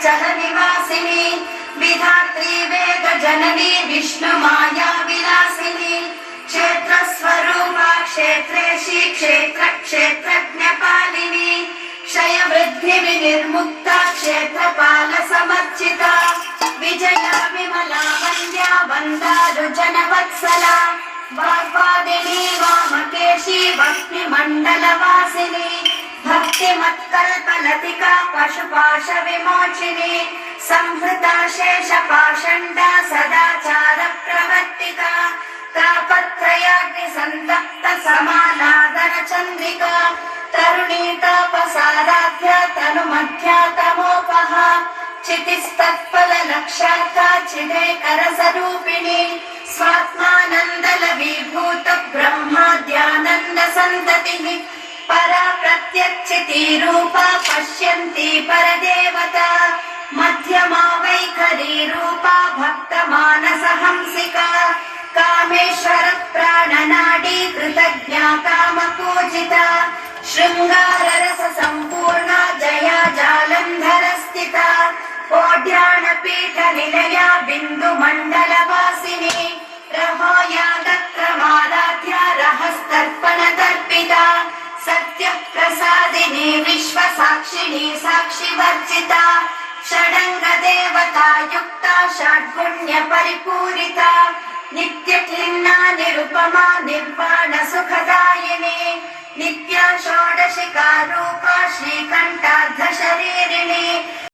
चल निवासिनी विधात्री वेद जननी विष्णु माया विलासिनी क्षेत्र स्वरूपा क्षेत्रेशी क्षेत्र क्षेत्रज्ञपालिनी क्षय वृद्धि विनिर्मुक्ता क्षेत्रपाल समर्चिता विजया विमला वन्द्या वन्दारु जनवत्सला वाग्वादिनी वामकेशी भक्ति मंडलवासिनी भक्ति मत्कल्पलतिका पशुपाश विमोचिनी संहृता शेष पाषण्डा सदाचार प्रवर्तिका तापत्रयाग्नि संतप्त समानादन चंद्रिका तरुणी तापसाराध्या तनुमध्या तमोपहा चितिस्तत्फल लक्षार्था चिदेकर स्वरूपिणी स्वात्मानंद लवीभूत ब्रह्माद्यानंद संततिः परा प्रत्यक्षिति रूपा पश्यन्ति परदेवता मध्यमा वैखरी रूपा भक्त मानस हंसिका कामेश्वर प्राणनाडी कृतज्ञा कामपूजिता शृंगार रस संपूर्णा जया जालंधर स्थिता कोड्याण पीठ निलया बिंदु मंडल वासिनी रहोया दत्तमाराध्या रहस्तर्पण तर्पिता सत्य प्रसादिनी विश्व साक्षिणी साक्षि वर्जिता षडंग देवता युक्ता षड्गुण्य परिपूरिता नित्य क्लिन्ना निरुपमा निर्वाण सुखदायिनी नित्या षोडशिका रूपा श्रीकंठार्ध शरीरिणी